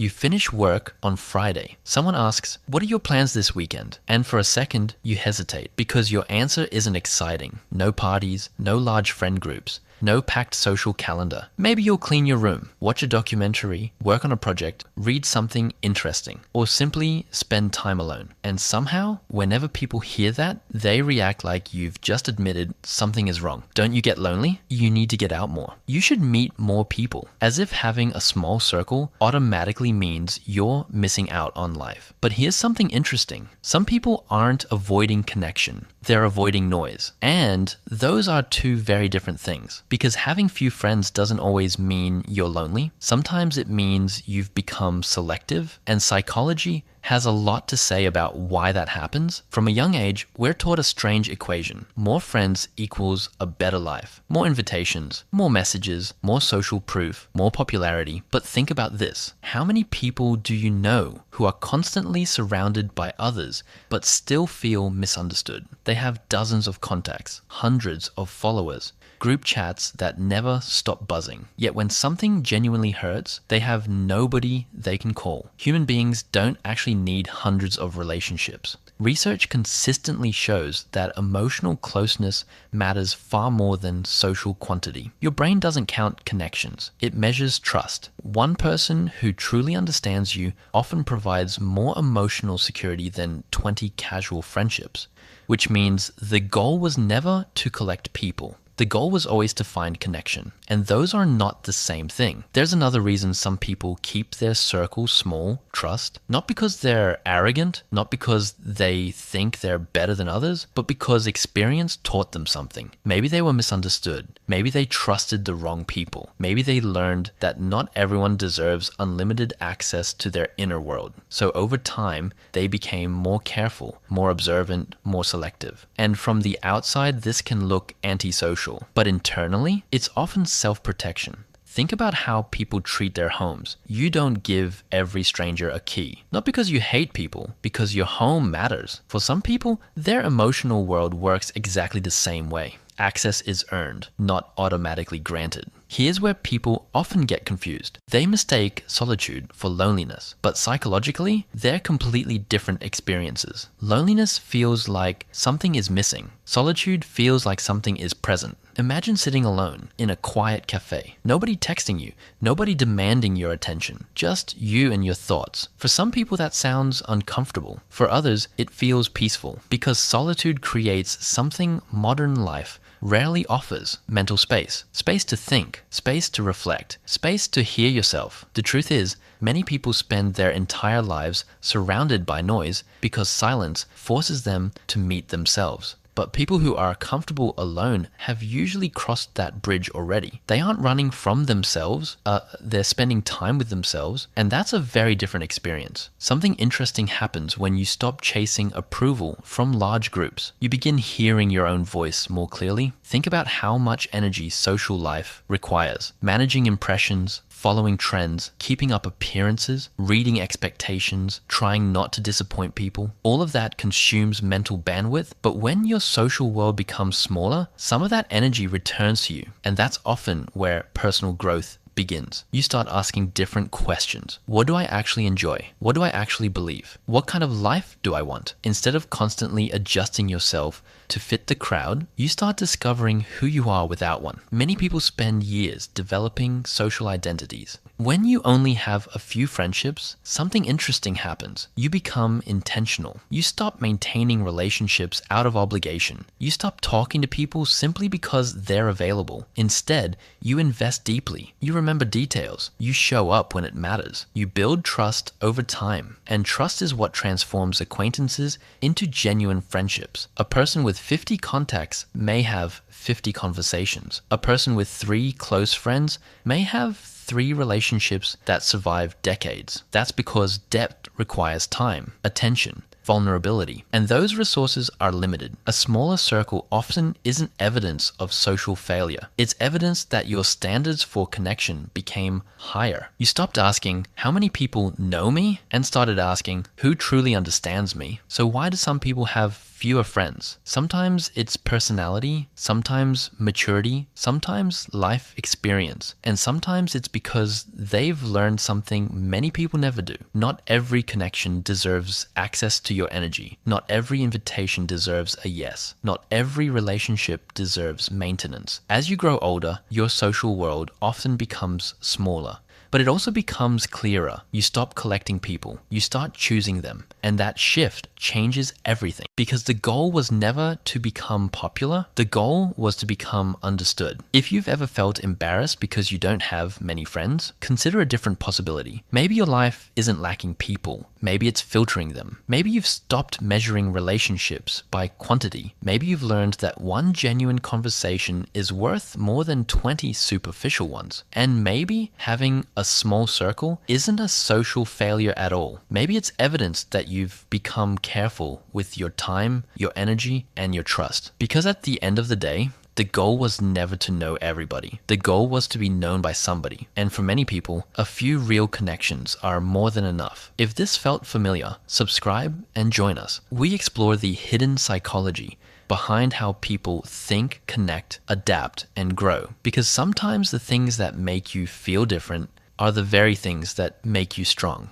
You finish work on Friday. Someone asks, "What are your plans this weekend?" And for a second, you hesitate because your answer isn't exciting. No parties, no large friend groups, no packed social calendar. Maybe you'll clean your room, watch a documentary, work on a project, read something interesting, or simply spend time alone. And somehow, whenever people hear that, they react like you've just admitted something is wrong. Don't you get lonely? You need to get out more. You should meet more people, as if having a small circle automatically means you're missing out on life. But here's something interesting. Some people aren't avoiding connection. They're avoiding noise. And those are two very different things. Because having few friends doesn't always mean you're lonely. Sometimes it means you've become selective, and psychology has a lot to say about why that happens. From a young age, we're taught a strange equation. More friends equals a better life. More invitations, more messages, more social proof, more popularity. But think about this. How many people do you know who are constantly surrounded by others but still feel misunderstood? They have dozens of contacts, hundreds of followers, group chats that never stop buzzing. Yet when something genuinely hurts, they have nobody they can call. Human beings don't actually need hundreds of relationships. Research consistently shows that emotional closeness matters far more than social quantity. Your brain doesn't count connections. It measures trust. One person who truly understands you often provides more emotional security than 20 casual friendships, which means the goal was never to collect people. The goal was always to find connection, and those are not the same thing. There's another reason some people keep their circle small, trust, not because they're arrogant, not because they think they're better than others, but because experience taught them something. Maybe they were misunderstood. Maybe they trusted the wrong people. Maybe they learned that not everyone deserves unlimited access to their inner world. So over time, they became more careful, more observant, more selective. And from the outside, this can look antisocial. But internally, it's often self-protection. Think about how people treat their homes. You don't give every stranger a key. Not because you hate people, because your home matters. For some people, their emotional world works exactly the same way. Access is earned, not automatically granted. Here's where people often get confused. They mistake solitude for loneliness, but psychologically, they're completely different experiences. Loneliness feels like something is missing. Solitude feels like something is present. Imagine sitting alone in a quiet cafe. Nobody texting you, nobody demanding your attention, just you and your thoughts. For some people that sounds uncomfortable. For others, it feels peaceful because solitude creates something modern life rarely offers: mental space. Space to think, space to reflect, space to hear yourself. The truth is, many people spend their entire lives surrounded by noise because silence forces them to meet themselves. But people who are comfortable alone have usually crossed that bridge already. They aren't running from themselves, they're spending time with themselves, and that's a very different experience. Something interesting happens when you stop chasing approval from large groups. You begin hearing your own voice more clearly. Think about how much energy social life requires. Managing impressions, following trends, keeping up appearances, reading expectations, trying not to disappoint people. All of that consumes mental bandwidth, but when your social world becomes smaller, some of that energy returns to you, and that's often where personal growth begins. You start asking different questions. What do I actually enjoy? What do I actually believe? What kind of life do I want? Instead of constantly adjusting yourself to fit the crowd, you start discovering who you are without one. Many people spend years developing social identities. When you only have a few friendships, something interesting happens. You become intentional. You stop maintaining relationships out of obligation. You stop talking to people simply because they're available. Instead, you invest deeply. You remember details. You show up when it matters. You build trust over time. And trust is what transforms acquaintances into genuine friendships. A person with 50 contacts may have 50 conversations. A person with 3 close friends may have 3 relationships that survive decades. That's because depth requires time, attention, vulnerability. And those resources are limited. A smaller circle often isn't evidence of social failure. It's evidence that your standards for connection became higher. You stopped asking, how many people know me? And started asking, who truly understands me? So why do some people have fewer friends? Sometimes it's personality, sometimes maturity, sometimes life experience, and sometimes it's because they've learned something many people never do. Not every connection deserves access to your energy. Not every invitation deserves a yes. Not every relationship deserves maintenance. As you grow older, your social world often becomes smaller. But it also becomes clearer. You stop collecting people. You start choosing them. And that shift changes everything. Because the goal was never to become popular. The goal was to become understood. If you've ever felt embarrassed because you don't have many friends, consider a different possibility. Maybe your life isn't lacking people. Maybe it's filtering them. Maybe you've stopped measuring relationships by quantity. Maybe you've learned that one genuine conversation is worth more than 20 superficial ones. And maybe having a small circle isn't a social failure at all. Maybe it's evidence that you've become careful with your time, your energy, and your trust. Because at the end of the day, the goal was never to know everybody. The goal was to be known by somebody. And for many people, a few real connections are more than enough. If this felt familiar, subscribe and join us. We explore the hidden psychology behind how people think, connect, adapt, and grow. Because sometimes the things that make you feel different are the very things that make you strong.